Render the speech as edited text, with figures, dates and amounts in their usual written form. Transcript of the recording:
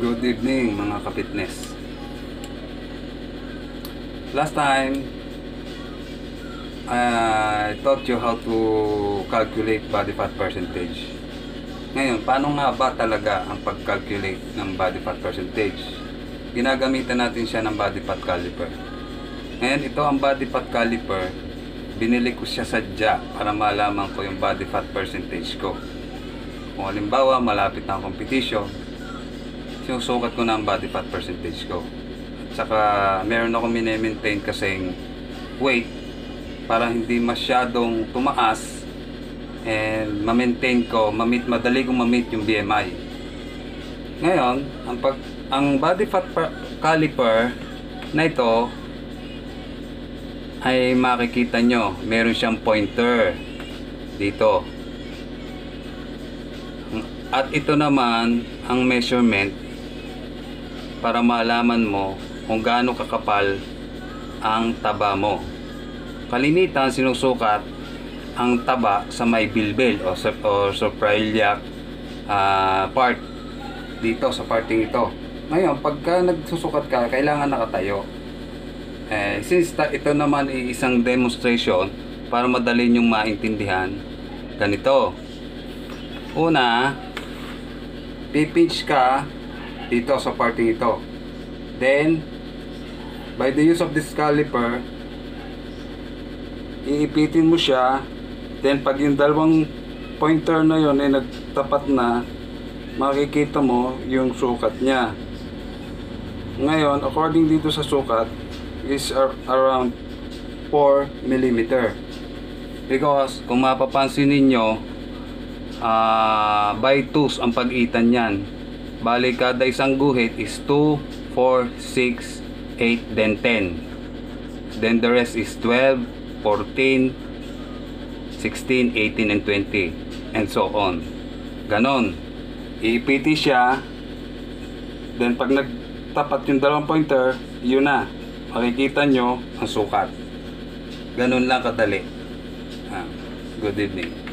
Good evening mga ka-fitness. Last time I taught you how to calculate body fat percentage. Ngayon, paano nga ba talaga ang pag-calculate ng body fat percentage? Ginagamitan natin siya ng body fat caliper. Ngayon, ito ang body fat caliper. Binili ko siya sadya para malaman ko yung body fat percentage ko. Kung halimbawa, malapit na ang competition, sinusukat ko na ang body fat percentage ko. At saka meron ako mini-maintain kasing weight para hindi masyadong tumaas and ma-maintain ko, madali kong ma-meet yung BMI. Ngayon, ang body fat caliper na ito ay makikita nyo, meron siyang pointer dito. At ito naman ang measurement para malaman mo kung gaano kakapal ang taba mo. Kalimitan sinusukat ang taba sa may bilbil o suprailiac part dito sa parting ito. Ngayon, pagka nagsusukat ka, kailangan nakatayo. Since ito naman ay isang demonstration para madali nyong maintindihan, ganito. Una, pipinch ka dito sa parting ito. Then, by the use of this caliper, iipitin mo siya. Then, pag yung dalawang pointer na yon ay nagtapat na, makikita mo yung sukat niya. Ngayon, according dito sa sukat, is around 4 mm. Because, kung mapapansin ninyo, by 2 ang pag-itan yan. Bali, kada isang guhit is 2, 4, 6, 8, then 10. Then the rest is 12, 14, 16, 18, and 20. And so on. Ganon. Iipiti siya. Then pag nagtapat yung dalawang pointer, yun na. Makikita nyo ang sukat. Ganon lang kadali. Good evening.